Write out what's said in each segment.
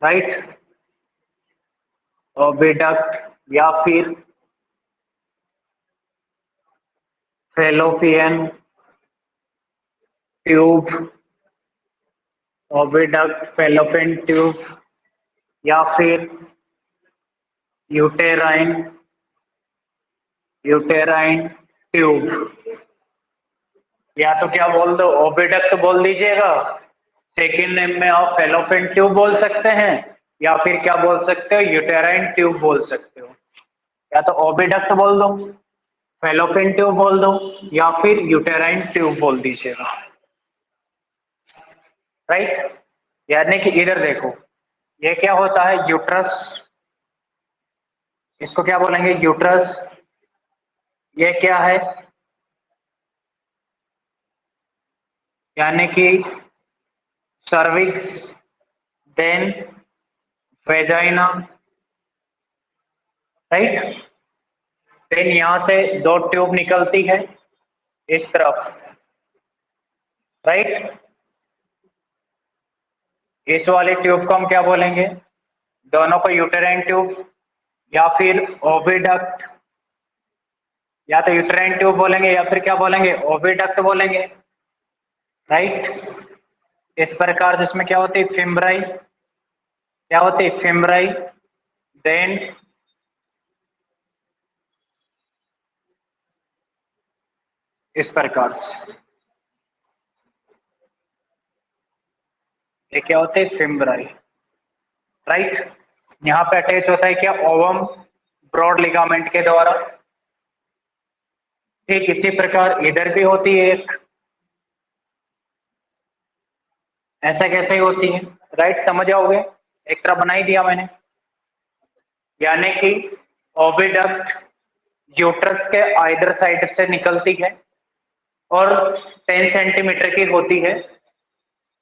Right, oviduct या फिर fallopian tube, oviduct, fallopian tube या फिर यूटेराइन यूटेराइन ट्यूब। या तो क्या बोल दो, ओविडक्ट बोल दीजिएगा, सेकेंड नेम में आप फैलोपियन ट्यूब बोल सकते हैं, या फिर क्या बोल सकते हो, यूटेराइन ट्यूब बोल सकते हो। या तो ओविडक्ट बोल दो, फैलोपियन ट्यूब बोल दो, या फिर यूटेराइन ट्यूब बोल दीजिएगा। राइट, यानी कि इधर देखो, ये क्या होता है, यूट्रस, इसको क्या बोलेंगे, यूट्रस। ये क्या है, यानी कि cervix, then vagina. Right, then यहां से दो ट्यूब निकलती है इस तरफ। राइट, इस वाले ट्यूब को हम क्या बोलेंगे, दोनों को यूटेराइन ट्यूब या फिर ओविडक्ट, या तो यूटेराइन ट्यूब बोलेंगे या फिर क्या बोलेंगे, ओविडक्ट बोलेंगे। राइट, इस प्रकार जिसमें क्या होती है, फिम्ब्राई, क्या होती है, फिम्ब्राई, देन इस प्रकार से ये क्या होते हैं, फिम्ब्राई। राइट, यहाँ पे अटैच होता है क्या, ओवम, ब्रॉड लिगामेंट के द्वारा। ठीक इसी प्रकार इधर भी होती है एक, ऐसा कैसे ही होती है। राइट, समझ आओगे, एक तरह बना ही दिया मैंने। यानी कि ओविडक्ट यूट्रस के आइदर साइड से निकलती है और 10 सेंटीमीटर की होती है।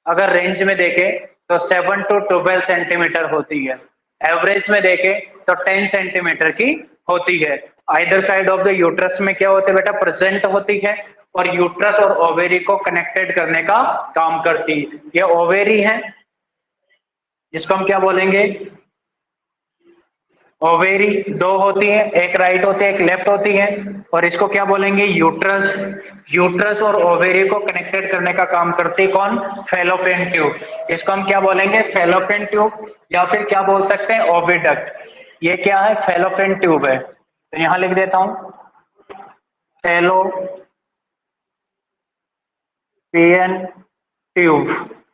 अगर रेंज में देखें तो 7 to 12 सेंटीमीटर होती है। एवरेज में देखें तो 10 सेंटीमीटर की होती है। Either side of the uterus में क्या होते है बेटा, प्रेजेंट होती है, और यूट्रस और ओवेरी को कनेक्टेड करने का काम करती है। ये ओवेरी है, जिसको हम क्या बोलेंगे, ओवेरी दो होती है, एक राइट होती है, एक लेफ्ट होती है, और इसको क्या बोलेंगे, यूट्रस। यूट्रस और ओवेरी को कनेक्टेड करने का काम करती है कौन, फैलोपियन ट्यूब। इसको हम क्या बोलेंगे, फैलोपियन ट्यूब, या फिर क्या बोल सकते हैं, ओविडक्ट। ये क्या है, फैलोपियन ट्यूब है। तो यहां लिख देता हूं, फैलोपियन ट्यूब।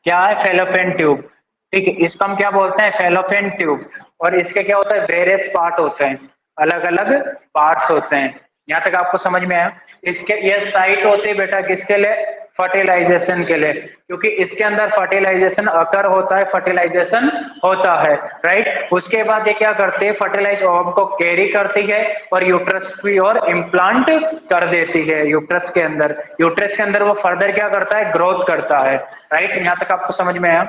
क्या है, फैलोपियन ट्यूब। ठीक है, इसको हम क्या बोलते हैं, फैलोपियन ट्यूब। और इसके क्या होता है, वेरियस पार्ट होते हैं, अलग अलग पार्ट्स होते हैं। यहाँ तक आपको समझ में आया। इसके ये साइट होती है बेटा किसके लिए, फर्टिलाइजेशन के लिए, क्योंकि इसके अंदर फर्टिलाइजेशन अकर होता है, फर्टिलाइजेशन होता है। राइट, उसके बाद ये क्या करती है, फर्टिलाइज ओवम को कैरी करती है और यूट्रस की ओर इम्प्लांट कर देती है। यूट्रस के अंदर वो फर्दर क्या करता है, ग्रोथ करता है। राइट, यहाँ तक आपको समझ में आया।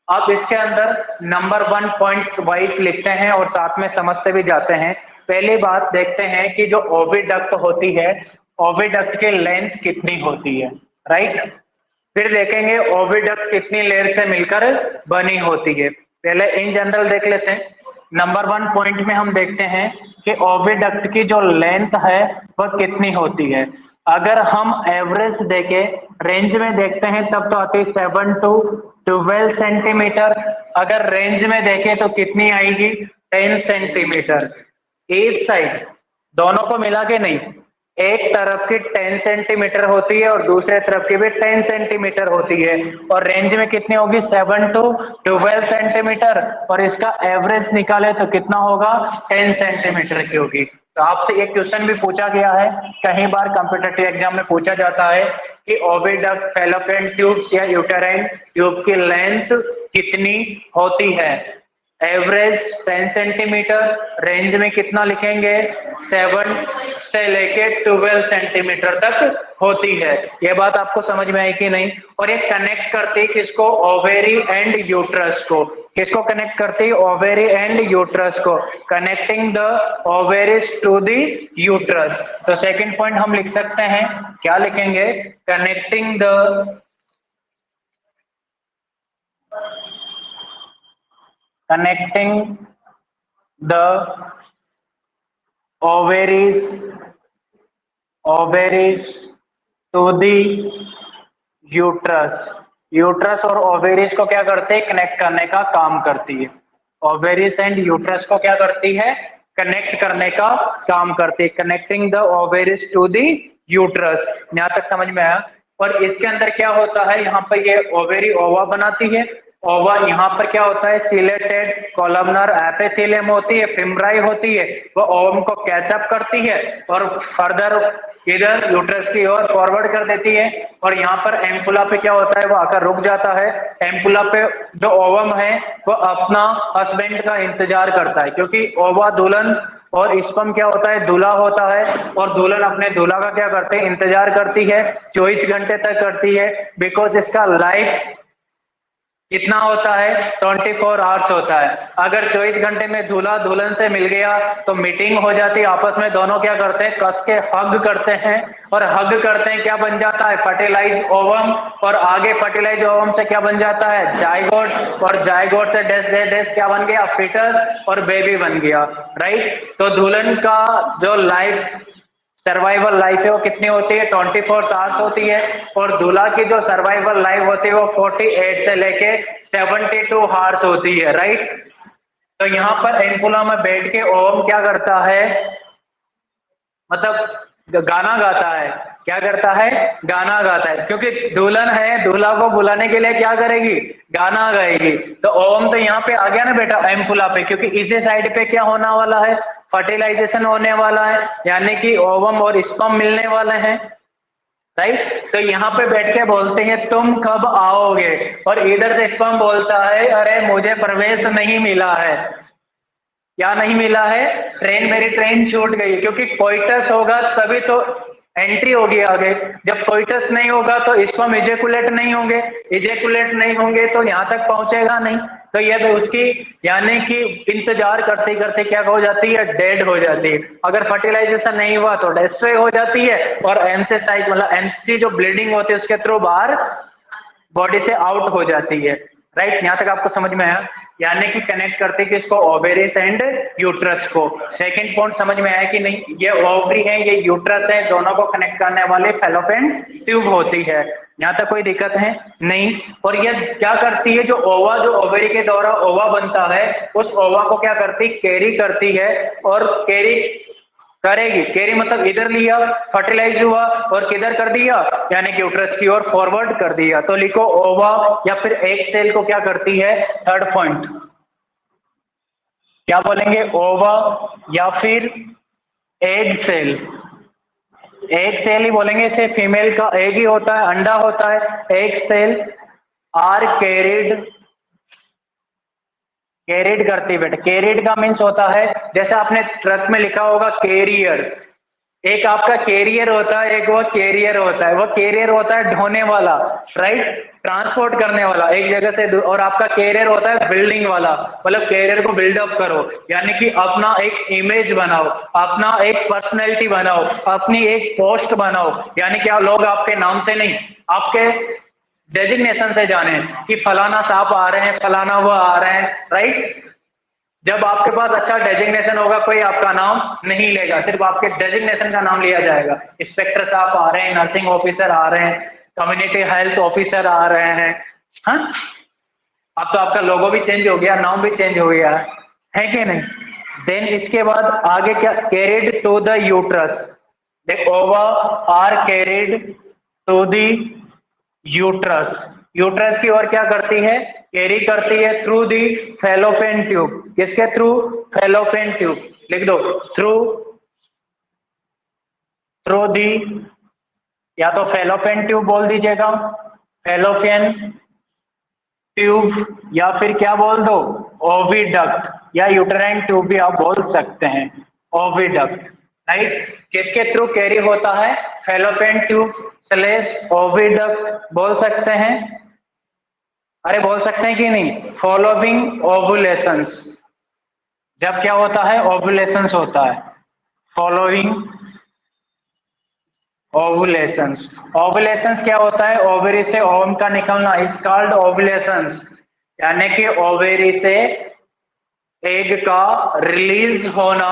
आप इसके अंदर नंबर 1 पॉइंट वाइज लिखते हैं और साथ में समझते भी जाते हैं। पहली बात देखते हैं कि जो ओविडक्ट होती है, ओविडक्ट की लेंथ कितनी होती है। राइट, फिर देखेंगे ओविडक्ट कितनी लेयर से मिलकर बनी होती है। पहले इन जनरल देख लेते हैं। नंबर 1 पॉइंट में हम देखते हैं कि ओविडक्ट की जो लेंथ है वह कितनी होती है। अगर हम एवरेज देखें, रेंज में देखते हैं, तब तो आती है 7 to 12 सेंटीमीटर। अगर रेंज में देखें तो कितनी आएगी, 10 सेंटीमीटर। एक साइड, दोनों को मिला के नहीं, एक तरफ की 10 सेंटीमीटर होती है और दूसरे तरफ की भी 10 सेंटीमीटर होती है। और रेंज में कितनी होगी, 7 to 12 सेंटीमीटर, और इसका एवरेज निकाले तो कितना होगा, 10 सेंटीमीटर की होगी। तो आपसे एक क्वेश्चन भी पूछा गया है, कई बार कॉम्पिटिटिव एग्जाम में पूछा जाता है कि ओविडक्ट, फैलोपियन ट्यूब्स या यूटेराइन ट्यूब की लेंथ कितनी होती है। एवरेज 10 सेंटीमीटर, रेंज में कितना लिखेंगे, 7 से लेके 12 सेंटीमीटर तक होती है। ये बात आपको समझ में आई कि नहीं। और ये कनेक्ट करती है किसको, ओवेरी एंड यूट्रस को। किसको कनेक्ट करती है, ओवेरी एंड यूट्रस को, connecting the ovaries to the uterus. तो सेकंड पॉइंट हम लिख सकते हैं, क्या लिखेंगे, connecting the connecting the ovaries to the uterus. Uterus और ओवेरीज को क्या करते हैं, कनेक्ट करने का काम करती है। ओवेरीज एंड यूट्रस को क्या करती है, कनेक्ट करने का काम करती है। Connecting the ovaries to the uterus, यहां तक समझ में आया। और इसके अंदर क्या होता है, यहाँ पर ये ओवेरी ओवा बनाती है। ओवा यहाँ पर क्या होता है, सिलेटेड कॉलमनर एपिथेलियम होती है, फिम्ब्राई होती है, वो ओवम को कैचअप करती है और फर्दर इधर यूट्रस की ओर फॉरवर्ड कर देती है। और यहाँ पर एम्पुला पे क्या होता है, वो आकर रुक जाता है। एम्पुला पे जो ओवम है वो अपना हस्बैंड का इंतजार करता है, क्योंकि ओवा दुल्हन और स्पर्म क्या होता है, दूल्हा होता है। और दुल्हन अपने दूल्हा का क्या करते हैं, इंतजार करती है, 24 घंटे तक करती है। बिकॉज इसका लाइफ कितना होता है, 24 आवर्स होता है। अगर 24 घंटे में दूल्हा दुल्हन से मिल गया तो मीटिंग हो जाती है, आपस में दोनों क्या करते हैं, कस के हग करते हैं। और हग करते हैं, क्या बन जाता है, फर्टिलाइज ओवम। और आगे फर्टिलाइज ओवम से क्या बन जाता है, जाइगोट। और जाइगोट से डेस क्या बन गया, फिटस और बेबी बन गया, राइट। तो दुल्हन का जो लाइफ सर्वाइवल लाइफ है वो कितनी होती है, 24 आवर्स होती है। और दूल्हा की जो सर्वाइवल लाइफ होती है वो 48 से लेके 72 आवर्स होती है, राइट। तो यहाँ पर एम्पुला में बैठ के ओवम क्या करता है, मतलब गाना गाता है। क्या करता है, गाना गाता है, क्योंकि दुल्हन है, दूल्हा को बुलाने के लिए क्या करेगी, गाना गाएगी। तो ओवम तो यहाँ पे आ गया ना बेटा एम्पुला पे, क्योंकि इसी साइड पे क्या होने वाला है, फर्टिलाइजेशन होने वाला है, यानी कि ओवम और स्पर्म मिलने वाले हैं, राइट। तो यहाँ पे बैठ के बोलते हैं तुम कब आओगे, और इधर से स्पर्म बोलता है अरे मुझे प्रवेश नहीं मिला है। क्या नहीं मिला है, मेरी ट्रेन छूट गई, क्योंकि कोइटस होगा तभी तो एंट्री होगी आगे। जब कोइटस नहीं होगा तो स्पर्म इजेकुलेट नहीं होंगे, इजेकुलेट नहीं होंगे तो यहाँ तक पहुंचेगा नहीं। तो ये तो उसकी यानी कि इंतजार करते करते क्या हो जाती है, डेड हो जाती है। अगर फर्टिलाइजेशन नहीं हुआ तो डेस्ट्रॉय हो जाती है, और एमसी मतलब एमसी जो ब्लीडिंग होती है उसके थ्रू बाहर बॉडी से आउट हो जाती है, राइट। यहां तक आपको समझ में आया, यानी कि कनेक्ट करते किसको, ओवेरीज एंड यूट्रस को। सेकंड पॉइंट समझ में आया कि नहीं, ये ओवरी है, ये यूट्रस है, दोनों को कनेक्ट करने वाले फैलोपियन ट्यूब होती है। यहाँ तक कोई दिक्कत है नहीं। और ये क्या करती है, जो ओवा, जो ओवरी के द्वारा ओवा बनता है, उस ओवा को क्या करती, कैरी करती है। और कैरी करेगी, कैरी मतलब इधर लिया, फर्टिलाइज हुआ और किधर कर दिया, यानी कि यूट्रस की ओर फॉरवर्ड कर दिया। तो लिखो ओवा या फिर एग सेल को क्या करती है, थर्ड पॉइंट क्या बोलेंगे, ओवा या फिर एग सेल। एग सेल ही बोलेंगे इसे, फीमेल का एग ही होता है, अंडा होता है। Egg cell are carried, carried करती है बेटा। कैरिड का मीन्स होता है, जैसे आपने ट्रक में लिखा होगा कैरियर, एक आपका कैरियर होता है, एक वो कैरियर होता है। वो कैरियर होता है ढोने वाला, राइट, ट्रांसपोर्ट करने वाला एक जगह से। और आपका कैरियर होता है बिल्डिंग वाला, मतलब कैरियर को बिल्डअप करो, यानी कि अपना एक इमेज बनाओ, अपना एक पर्सनैलिटी बनाओ, अपनी एक पोस्ट बनाओ। यानी कि लोग आपके नाम से नहीं, आपके डेजिग्नेशन से जाने कि फलाना साहब आ रहे हैं, फलाना वो आ रहे हैं, राइट। जब आपके पास अच्छा डेजिग्नेशन होगा, कोई आपका नाम नहीं लेगा, सिर्फ आपके डेजिग्नेशन का नाम लिया जाएगा। इंस्पेक्टर साहब आ रहे हैं, नर्सिंग ऑफिसर आ रहे हैं, कम्युनिटी हेल्थ ऑफिसर आ रहे हैं। हाँ, अब तो आपका लोगो भी चेंज हो गया, नाम भी चेंज हो गया है कि नहीं। देन इसके बाद आगे क्या, carried to the uterus. Ova are carried to the uterus, uterus की ओर क्या करती है, कैरी करती है थ्रू दी फैलोपियन ट्यूब। किसके थ्रू, फैलोपियन ट्यूब। लिख दो, थ्रू, थ्रू दी, या तो फैलोपियन ट्यूब बोल दीजिएगा, फैलोपियन ट्यूब, या फिर क्या बोल दो, ओविडक्ट, या यूटेराइन ट्यूब भी आप बोल सकते हैं, ओविडक्ट, राइट। किसके थ्रू कैरी होता है, फैलोपियन ट्यूब स्लैश ओविडक्ट बोल सकते हैं। अरे बोल सकते हैं कि नहीं, फॉलोइंग ओवुलेशंस, जब क्या होता है, ओवुलेशंस होता है, फॉलोइंग ओवुलेशंस। ओवुलेशंस क्या होता है, ओवेरी से ओवम का निकलना, इज कॉल्ड ओवुलेशंस, यानी कि ओवेरी से एग का रिलीज होना,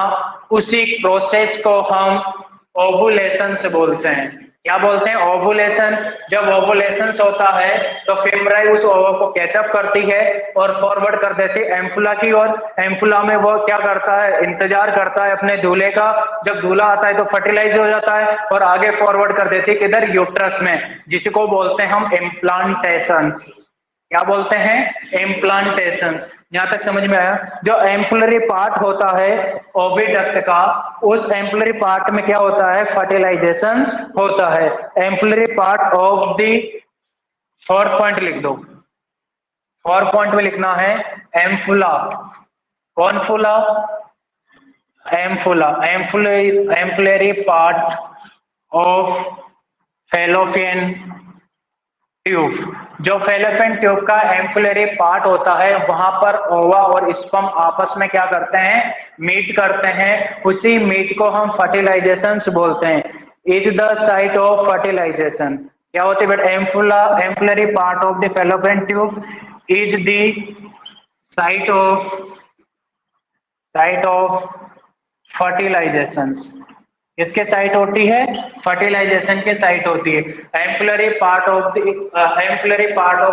उसी प्रोसेस को हम ओवुलेशन से बोलते हैं। क्या बोलते हैं? ओवुलेशन। जब ओवुलेशन होता है तो फेमराई उस ओवा को कैचअप करती है और फॉरवर्ड कर देती है एम्पुला की ओर। एम्पुला में वो क्या करता है? इंतजार करता है अपने दूल्हे का। जब दूल्हा आता है तो फर्टिलाइज हो जाता है और आगे फॉरवर्ड कर देती है किधर? यूट्रस में, जिसको बोलते हैं हम इम्प्लांटेशन। क्या बोलते हैं? इम्प्लांटेशन। यहां तक समझ में आया? जो एम्पुलरी पार्ट होता है ओविडक्ट का, उस एम्पुलरी पार्ट में क्या होता है? फर्टिलाइजेशन होता है। Ampullary part of the, 4 point लिख दो, 4 पॉइंट में लिखना है एम्फुला। कौन फूला? Ampulla. Ampullary part of fallopian tube. जो फेलोपियन ट्यूब का एम्पुलरी पार्ट होता है, वहां पर ओवा और स्पर्म आपस में क्या करते हैं? मीट करते हैं। उसी मीट को हम फर्टिलाइजेशन बोलते हैं। Is the site of fertilisation. क्या होती है बेटा? Ampulla, ampullary part of the fallopian tube is the site of fertilisation. किसके साइट होती है? फर्टिलाइजेशन के साइट होती है। Ampullary part of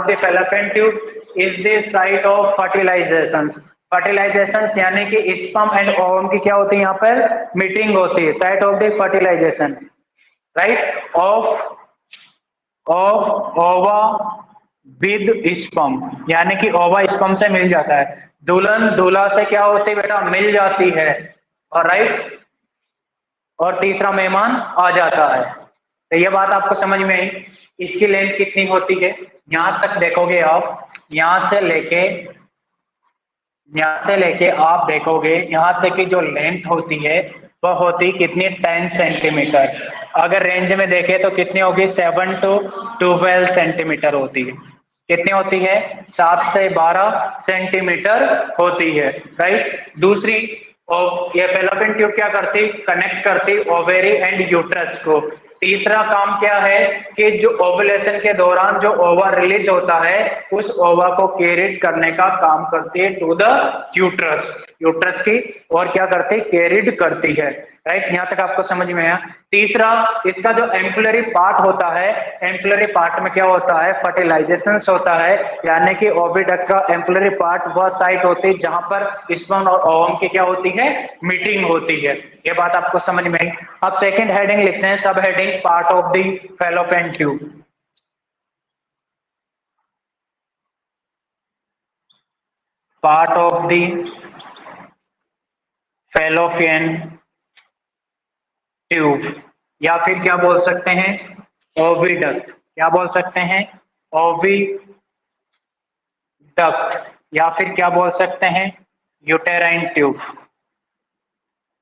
the fallopian tube is the site of fertilisation. Fertilisation यानी कि स्पर्म एंड ओवम की क्या होती है? यहाँ पर मीटिंग होती है। Site of the fertilization, right, of ova with sperm, यानी कि ओवा स्पर्म से मिल जाता है। दुल्हन दूल्हा से क्या होती है बेटा? मिल जाती है। और राइट, और तीसरा मेहमान आ जाता है। तो ये बात आपको समझ में आई? इसकी लेंथ कितनी होती है? यहां तक देखोगे आप, यहां से लेके आप देखोगे, यहां तक की जो लेंथ होती है वह होती कितनी? 10 सेंटीमीटर। अगर रेंज में देखें तो कितनी होगी? 7 to 12 सेंटीमीटर होती है। कितनी होती है? 7 से 12 सेंटीमीटर होती है, राइट। दूसरी, और ये फेलोपियन ट्यूब क्या करती? कनेक्ट करती ओवेरी एंड यूट्रस को। तीसरा काम क्या है कि जो ओवुलेशन के दौरान जो ओवा रिलीज होता है, उस ओवा को कैरिड करने का काम करती है टू द यूट्रस की, और क्या करती है? कैरिड करती है, राइट। यहां तक आपको समझ में आया? तीसरा, इसका जो एम्पुलरी पार्ट होता है, एम्पुलरी पार्ट में क्या होता है? फर्टिलाइजेशन होता है, यानी कि ओविडक्ट का एम्पुलरी पार्ट वह साइट होती है जहां पर स्पर्म और ओवम की क्या होती है? मीटिंग होती है। ये बात आपको समझ में आई? अब सेकंड हेडिंग लिखते हैं, सब heading part of the fallopian tube. Part of the fallopian tube, या फिर क्या बोल सकते हैं? ओविडक्ट। क्या बोल सकते हैं? ओविडक्ट, या फिर क्या बोल सकते हैं? यूटेराइन ट्यूब,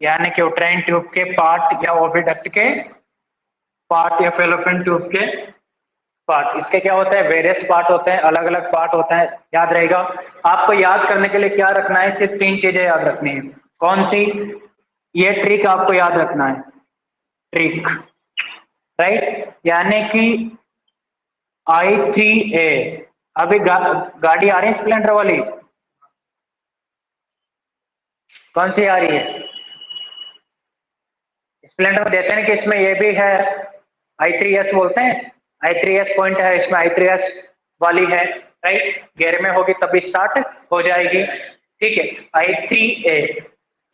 यानी कि यूटेराइन ट्यूब के पार्ट या ओविडक्ट के पार्ट या फेलोपियन ट्यूब के पार्ट। इसके क्या होते हैं? वेरियस पार्ट होते हैं, अलग अलग पार्ट होते हैं। याद रहेगा? आपको याद करने के लिए क्या रखना है? सिर्फ 3 चीजें याद रखनी है। कौन सी? ये ट्रिक आपको याद रखना है, ट्रिक, राइट। यानी कि I3A। अभी गाड़ी आ रही है स्प्लेंडर वाली? कौन सी आ रही है? स्प्लेंडर में देते हैं कि इसमें ये भी है, I3S बोलते हैं। I3S पॉइंट है इसमें, I3S वाली है, राइट। गियर में होगी तभी स्टार्ट हो जाएगी, ठीक है। I3A,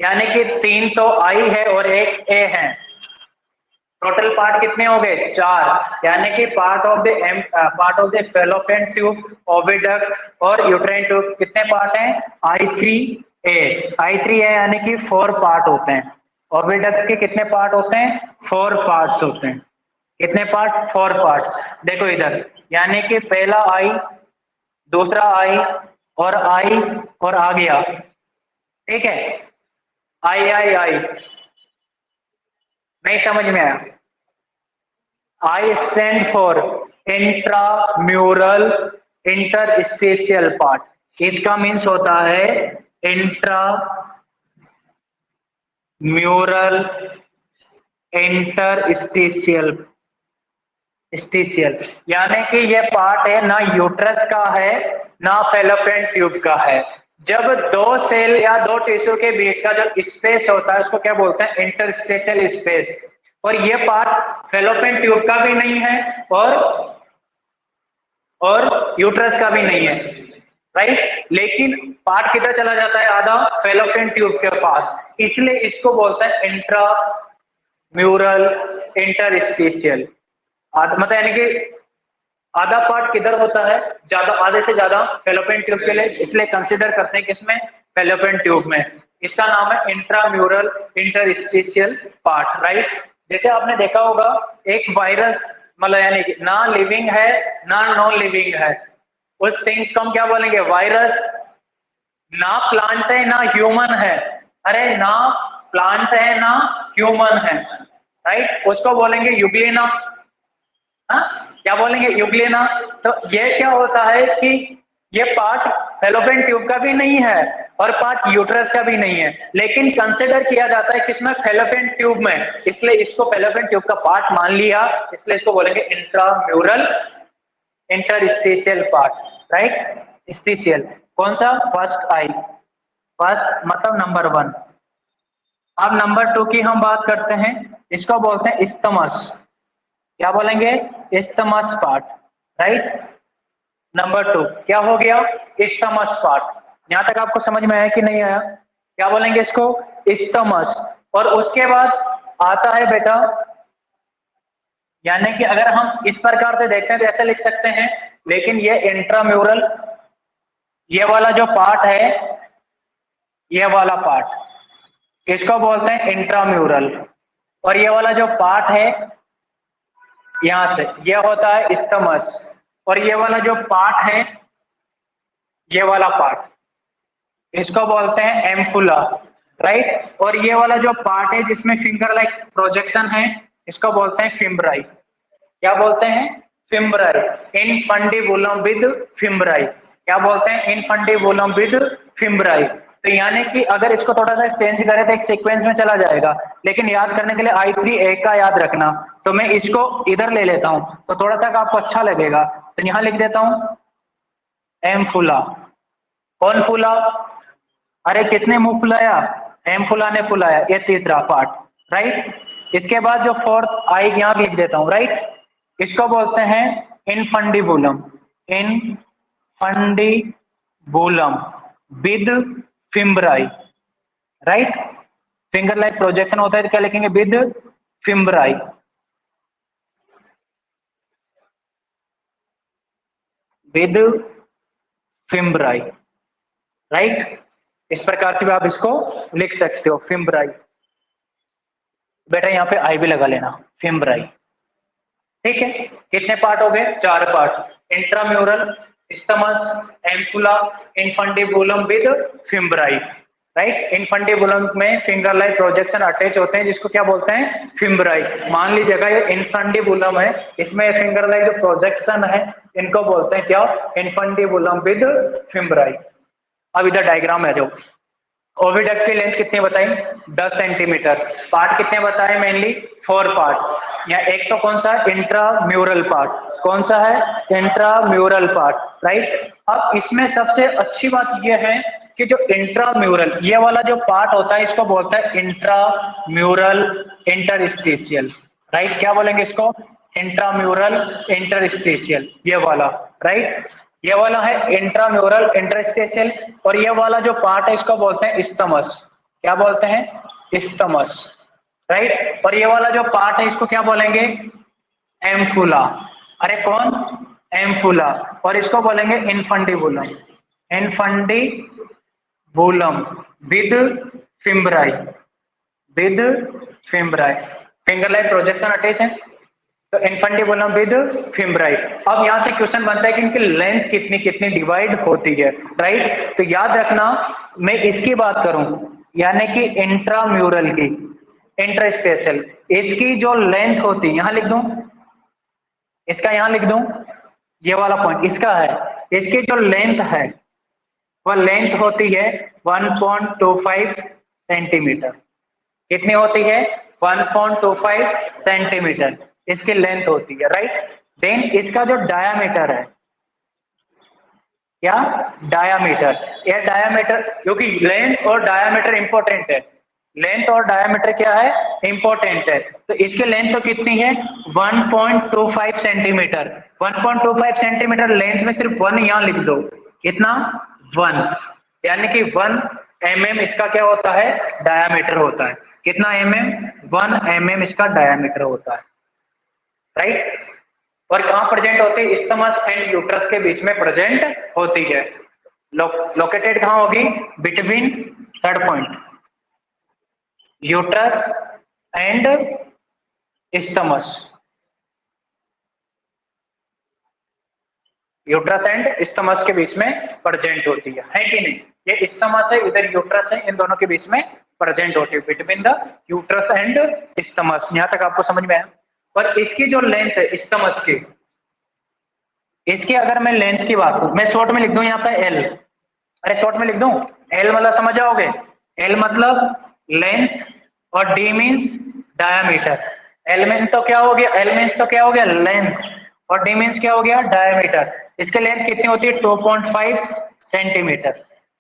यानी कि 3 तो I है और 1 A है। टोटल पार्ट कितने हो गए? 4। यानी कि part of the fallopian tube, oviduct और यूट्राइन ट्यूब कितने पार्ट हैं? I3A। I3A यानी कि 4 पार्ट होते हैं। ओविडक्ट के कितने पार्ट होते हैं? 4 पार्ट्स होते हैं। कितने पार्ट? 4 पार्ट। देखो इधर, यानी कि पहला I, दूसरा I और I और आ गया, ठीक है। I नहीं समझ में आया? I stand for intramural interstitial part. इसका मीन्स होता है इंट्राम्यूरल इंटरस्टेशियल, यानी कि ये पार्ट है ना यूट्रस का है ना फेलोपियन ट्यूब का है, जब दो सेल या दो टिश्यू के बीच का जो स्पेस होता है उसको क्या बोलते हैं, इंटरस्टेशियल स्पेस। और ये पार्ट फेलोपियन ट्यूब का भी नहीं है और यूट्रस का भी नहीं है, राइट। लेकिन पार्ट किधर चला जाता है, आधा फेलोपियन ट्यूब के पास, इसलिए इसको बोलते हैं इंट्रा म्यूरल इंटरस्टीशियल। मतलब यानी कि आधा पार्ट किधर होता है, ज्यादा, आधे से ज्यादा फेलोपियन ट्यूब के लिए, इसलिए कंसीडर करते हैं किसमें, फेलोपियन ट्यूब में। इसका नाम है इंट्राम्यूरल इंटरस्टीशियल पार्ट, राइट। जैसे आपने देखा होगा एक वायरस, मतलब यानी कि ना लिविंग है ना नॉन लिविंग है, उस थिंग्स को हम क्या बोलेंगे, वायरस। ना प्लांट है ना ह्यूमन है, अरे ना प्लांट है ना ह्यूमन है, राइट, उसको बोलेंगे यूग्लिना। हाँ, क्या बोलेंगे, यूग्लिना। तो ये क्या होता है कि ये पार्ट फेलोपियन ट्यूब का भी नहीं है और पार्ट यूट्रस का भी नहीं है, लेकिन कंसिडर किया जाता है किसमें, फेलोपियन ट्यूब में, इसलिए इसको फेलोपियन ट्यूब का पार्ट मान लिया, इसलिए इसको बोलेंगे इंट्राम्यूरल इंटरस्टीशियल पार्ट, राइट। स्टीशियल कौन सा, फर्स्ट आई, फर्स्ट मतलब नंबर वन। अब नंबर टू की हम बात करते हैं, इसको बोलते हैं इस्थमस। क्या बोलेंगे, isthmus part, right. Number two क्या हो गया, इस्थमस पार्ट। यहां तक आपको समझ में आया कि नहीं आया, क्या बोलेंगे इसको, इस्थमस। और उसके बाद आता है बेटा, यानी कि अगर हम इस प्रकार से देखते हैं तो ऐसे लिख सकते हैं, लेकिन ये इंट्राम्यूरल, ये वाला जो पार्ट है, ये वाला पार्ट इसको बोलते हैं इंट्राम्यूरल, और ये वाला जो पार्ट है यहां से, ये होता है इस्थमस, और ये वाला जो पार्ट है, ये वाला पार्ट इसको बोलते हैं एम्फुला, राइट। और ये वाला जो पार्ट है जिसमें फिंगर लाइक प्रोजेक्शन है, इसको बोलते हैं फिम्ब्राई। क्या बोलते हैं, फिम्ब्राई, इन फंडिबुलम विद फिम्ब्राई। क्या बोलते हैं, इन फंडिबुलम विद फिम्ब्राई। तो यानी कि अगर इसको थोड़ा सा चेंज करें तो एक सीक्वेंस में चला जाएगा, लेकिन याद करने के लिए I3A का याद रखना, तो मैं इसको इधर ले लेता हूं तो थोड़ा सा आपको अच्छा लगेगा, तो यहां लिख देता हूं एम्फुला। कौन फूला, अरे कितने मुंह फुलाया, एम्फुला ने फुलाया, ये तीसरा पार्ट, राइट। इसके बाद जो फोर्थ आई यहां लिख देता हूं, राइट, इसको बोलते हैं infundibulum, infundibulum with fimbriae, right. Finger like projection होता है तो क्या लिखेंगे, with fimbriae, with fimbriae, right. इस प्रकार से भी आप इसको लिख सकते हो, फिम्ब्राई। बेटा यहाँ पे आई भी लगा लेना, फिम्ब्राई, ठीक है। कितने पार्ट हो गए, चार part, intramural, isthmus, ampulla, infundibulum with fimbriae, right. Infundibulum में फिंगर लाइक प्रोजेक्शन अटैच होते हैं जिसको क्या बोलते हैं, फिम्ब्राई। मान लीजिएगा ये इनफंडिबुलम है, इसमें फिंगर लाइक जो प्रोजेक्शन है इनको बोलते हैं क्या, इनफंडिबुलम विद फिम्ब्राई। अब इधर डायग्राम है जो, ओविडक्ट की लेंथ कितनी बताई, 10 सेंटीमीटर। पार्ट कितने बताए, मेनली 4 पार्ट। या एक तो कौन सा है, इंट्राम्यूरल पार्ट, कौन सा है, इंट्राम्यूरल पार्ट, राइट। अब इसमें सबसे अच्छी बात यह है कि जो इंट्राम्यूरल ये वाला जो पार्ट होता है इसको बोलता है इंट्राम्यूरल इंटरस्टीशियल, राइट। क्या बोलेंगे इसको, इंट्राम्यूरल इंटरस्टीशियल, ये वाला, राइट। ये वाला है इंट्राम्यूरल इंटरस्टेशियल, और ये वाला जो पार्ट है इसको बोलते हैं इस्थमस। क्या बोलते हैं, इस्थमस, राइट। और ये वाला जो पार्ट है इसको क्या बोलेंगे, एम्फुला। अरे कौन, एम्फुला। और इसको बोलेंगे infundibulum, infundibulum with fimbriae, with fimbriae. Finger like projection attach है, तो इनफंडिबुलम विद फिम्ब्राई। अब यहां से क्वेश्चन बनता है कि इनकी लेंथ कितनी कितनी डिवाइड होती है, राइट। तो याद रखना, मैं इसकी बात करूं यानी कि इंट्राम्यूरल की, इंटरस्पेशल, इसकी जो लेंथ होती है, यहां लिख दूं, इसका यहां लिख दूं, ये वाला पॉइंट इसका है, इसकी जो लेंथ है वह लेंथ होती है 1.25 सेंटीमीटर। कितनी होती है, 1.25 सेंटीमीटर इसकी लेंथ होती है, राइट। देन इसका जो डायामीटर है, क्या, डायामीटर। यह डायामीटर, क्योंकि लेंथ और डायामीटर इंपॉर्टेंट है, लेंथ और डायामीटर क्या है, इंपॉर्टेंट है। तो इसकी लेंथ तो कितनी है, 1.25 सेंटीमीटर। 1.25 सेंटीमीटर लेंथ में सिर्फ 1 यहां लिख दो, कितना, 1, यानी कि 1 mm इसका क्या होता है, डायामीटर होता है। कितना mm, 1 mm इसका डायामीटर होता है, राइट। और कहां प्रेजेंट होती है, इस्थमस एंड यूट्रस के बीच में प्रेजेंट होती है। लोकेटेड कहां होगी, between, third point, uterus and isthmus, uterus and isthmus के बीच में प्रेजेंट होती है कि नहीं। ये इस्थमस है, इधर यूट्रस है, इन दोनों के बीच में प्रेजेंट होती है, between the uterus and isthmus. यहां तक आपको समझ में आया। और इसकी जो लेंथ है इस्थमस की, इसकी अगर मैं लेंथ की बात करूं, मैं शॉर्ट में लिख दूं यहाँ पे एल, अरे शॉर्ट में लिख दूं एल, मतलब समझ जाओगे, एल मतलब लेंथ और D means diameter. L means तो क्या हो गया, एल मीन्स तो क्या हो गया, लेंथ, और डी मीन्स क्या हो गया, डायामीटर। इसकी लेंथ कितनी होती है, 2.5 सेंटीमीटर।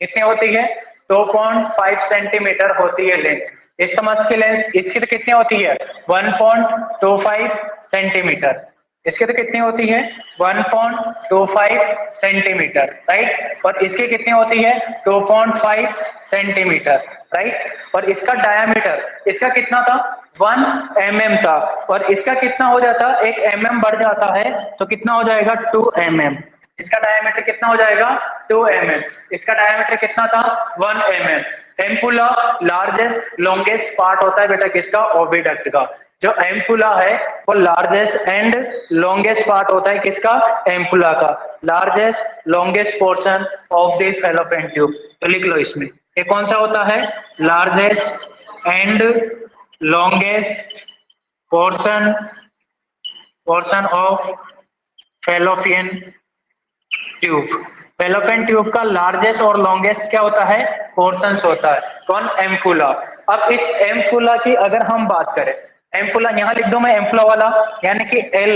कितनी होती है, 2.5 सेंटीमीटर होती है लेंथ। इस समझ की लेंथ इसकी तो कितनी होती है, 1.25 सेंटीमीटर। इसकी तो कितनी होती है, 1.25 सेंटीमीटर, राइट। और इसकी कितनी होती है, 2.5 सेंटीमीटर, राइट। और इसका डायामीटर, इसका कितना था, 1 mm था, और इसका कितना हो जाता, एक mm बढ़ जाता है तो कितना हो जाएगा, 2 mm। इसका डायमीटर कितना हो जाएगा, 2 mm। इसका डायमीटर कितना था, 1 mm। Ampulla largest longest part होता है बेटा किसका, ओविडक्ट का। जो एम्पुला है वो लार्जेस्ट एंड लॉन्गेस्ट पार्ट होता है किसका, एम्पुला का। Largest longest portion of the fallopian tube, तो लिख लो इसमें, ये कौन सा होता है, largest and longest portion of fallopian tube. Fallopian tube का लार्जेस्ट और लॉन्गेस्ट क्या होता है, पोर्शंस होता है, कौन, एम्पुला। अब इस एम्पुला की अगर हम बात करें, एम्पुला यहां लिख दो मैं एम्पुला वाला, यानी कि एल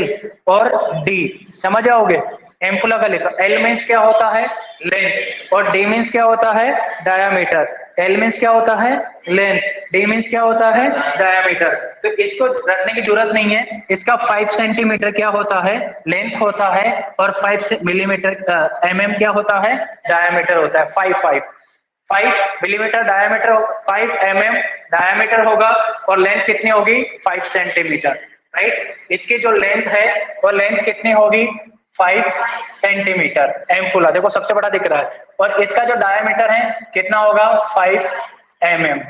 और डी, समझ आओगे। एम्पुला का लिखा, एल मीन्स क्या होता है, लेंथ, और डी मीन्स क्या होता है, डायामीटर। एल मीन्स क्या होता है, लेंथ, डी मीन्स क्या होता है, डायामीटर। तो इसको रखने की जरूरत नहीं है, इसका 5 सेंटीमीटर क्या होता है, लेंथ होता है, और 5 मिलीमीटर mm क्या होता है, डायामीटर होता है। 5 मिलीमीटर डायामीटर, 5 mm डायामीटर होगा, और लेंथ कितनी होगी, 5 सेंटीमीटर, राइट। इसकी जो लेंथ है वो लेंथ कितनी होगी, 5 सेंटीमीटर। एम्पुला देखो सबसे बड़ा दिख रहा है, और इसका जो डायमीटर है कितना होगा, 5 mm,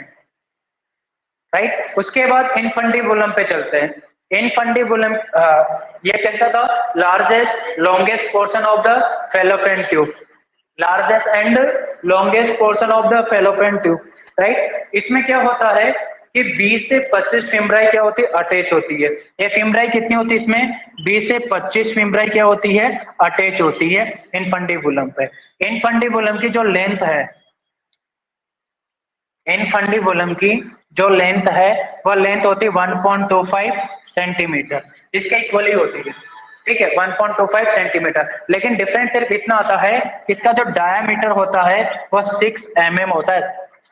राइट। उसके बाद इनफंडिबुलम पे चलते हैं। इनफंडिबुलम ये कैसा था, largest longest portion of the fallopian tube, largest and longest portion of the fallopian tube, right. इसमें क्या होता है कि 20 से 25 फिम्ब्राई क्या होती है, अटैच होती है। ये फिम्ब्राई कितनी होती है इसमें, 20 से 25 फिम्ब्राई क्या होती है, अटैच होती है इनफंडिबुलम पे। इनफंडिबुलम की जो लेंथ है, इनफंडिबुलम की जो लेंथ है वह लेंथ होती है 1.25 सेंटीमीटर, इसके इक्वली होती है, ठीक है, 1.25 सेंटीमीटर। लेकिन डिफरेंस सिर्फ इतना आता है, इसका जो डायामीटर होता है वह 6 mm होता है,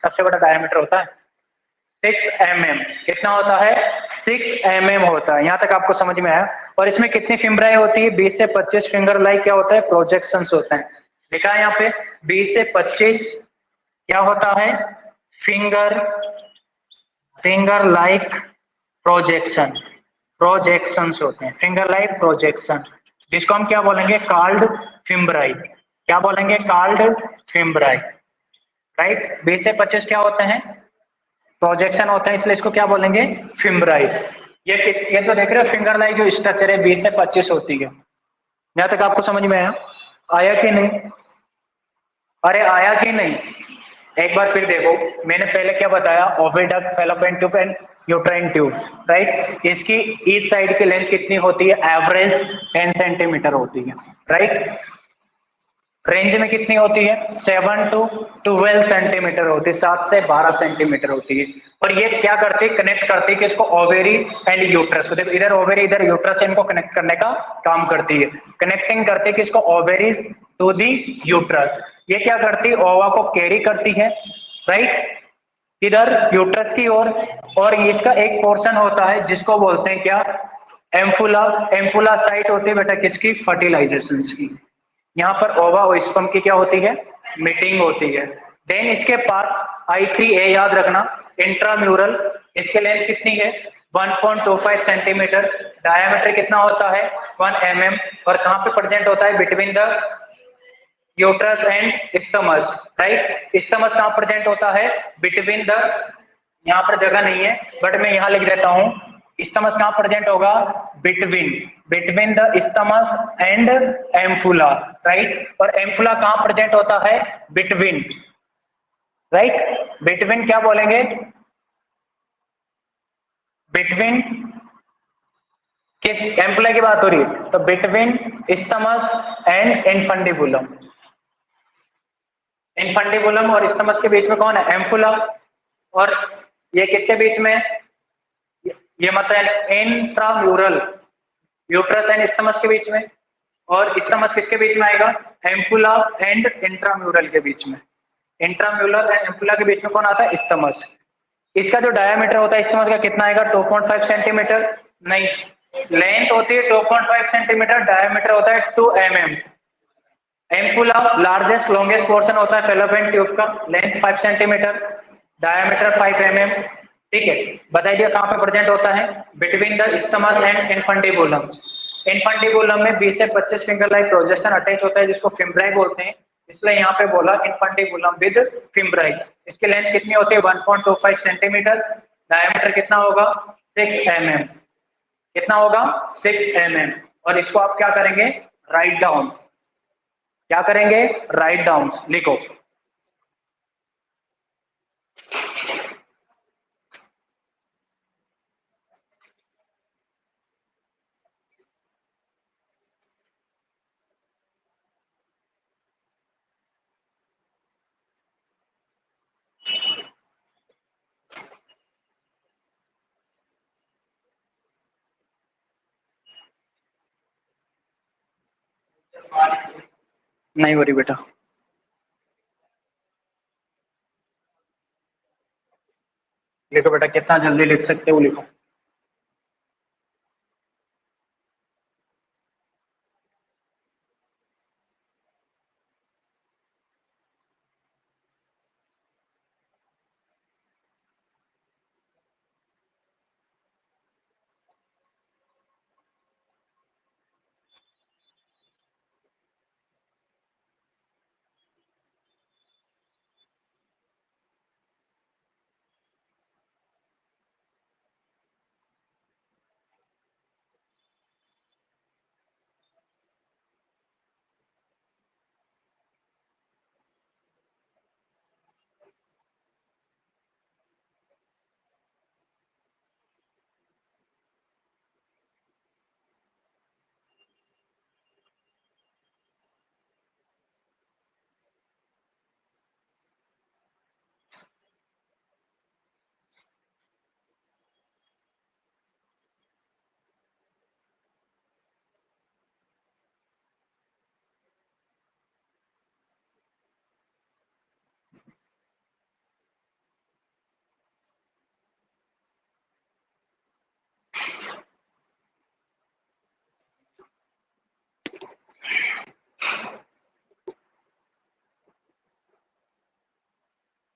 सबसे बड़ा डायामीटर होता है 6 mm। कितना होता है, 6 mm होता है। यहां तक आपको समझ में आया। और इसमें कितनी फिम्ब्राई होती है, 20 से 25 फिंगर लाइक क्या होता है, प्रोजेक्शंस होते हैं। लिखा है यहाँ पे 20 से 25 क्या होता है, फिंगर लाइक प्रोजेक्शंस होते हैं, फिंगर लाइक प्रोजेक्शन, जिसको हम क्या बोलेंगे, कॉल्ड फिम्ब्राई। क्या बोलेंगे, कॉल्ड फिम्ब्राई, राइट। 20 से 25 क्या होते हैं, प्रोजेक्शन होता है, इसलिए इसको क्या बोलेंगे, फिम्ब्राई। ये तो देख रहे हो फिंगर लाइक जो स्ट्रक्चर है 20 से 25 होती है। यहां तक आपको समझ में आया कि नहीं, अरे आया कि नहीं, एक बार फिर देखो। मैंने पहले क्या बताया, oviduct, fallopian tube and uterine tube, right. इसकी ईच साइड की लेंथ कितनी होती है, एवरेज 10 सेंटीमीटर होती है, राइट। रेंज में कितनी होती है? 7 to 12 सेंटीमीटर होती है, 7 से 12 सेंटीमीटर होती है। और ये क्या करती है? कनेक्ट करती है किसको? ओवेरी एंड यूट्रस को। देखो इधर ओवेरी इधर यूट्रस, इनको कनेक्ट करने का काम करती है। कनेक्टिंग करती है किसको? Ovaries to the uterus. ये क्या करती है? ओवा को कैरी करती है, राइट, इधर यूट्रस की ओर। और इसका एक पोर्शन होता है जिसको बोलते हैं क्या? एम्फुला। एम्फुला साइट होती है बेटा किसकी? फर्टिलाइजेशन की। यहाँ पर ओवा और स्पर्म की क्या होती है? मीटिंग होती है। देन इसके पास I3A याद रखना, इंट्राम्यूरल। इसके लेंथ कितनी है? 1.25 सेंटीमीटर। डायमीटर कितना होता है? 1 mm। और कहाँ पे प्रेजेंट होता है? Between the uterus and isthmus, right. Isthmus कहाँ प्रेजेंट होता है? बिटवीन द, यहाँ पर जगह नहीं है बट मैं यहाँ लिख देता हूँ। स्टमस कहाँ प्रेजेंट होगा? Between, between the isthmus and ampulla, right. और एम्फुला कहाँ प्रेजेंट होता है? Between, right. बिटवीन क्या बोलेंगे? बिटवीन, किस एम्फुला की बात हो रही है? तो बिटवीन स्टमस एंड इनफंडिबुलम। इनफंडिबुलम और स्टमस के बीच में कौन है? एम्फुला। और ये किसके बीच में? ये मतलब इंट्राम्यूरल, यूट्रस एंड स्टमस के बीच में। और स्टमस किसके बीच में आएगा? एम्पुला एंड इंट्राम्यूरल के बीच में। इंट्राम्यूरल एंड एम्पुला के बीच में कौन आता है? स्टमस। इसका जो डायमीटर होता है स्टमस का कितना आएगा? 2.5 सेंटीमीटर। नहीं, लेंथ होती है 2.5 सेंटीमीटर, डायमीटर होता है 2 mm। Ampulla largest longest portion होता है फेलोपियन ट्यूब का, लेंथ 5 सेंटीमीटर, डायमीटर 5 mm। ठीक है, बताइए कहाँ पे प्रेजेंट होता है? Between the isthmus and infundibulum. Infundibulum में 20 से 25 फिंगर लाइक प्रोजेक्शन अटैच होता है जिसको फिम्ब्राई बोलते हैं, इसलिए यहाँ पे बोला इनफंडिबुलम विद फिम्ब्राई। इसकी लेंथ कितनी होती है? 1.25 सेंटीमीटर। डायमीटर कितना होगा? 6 mm। कितना होगा? 6 mm। और इसको आप क्या करेंगे? Write down. क्या करेंगे? राइट डाउन, लिखो। नहीं हो रही बेटा। लिखो बेटा, कितना जल्दी लिख सकते हो लिखो।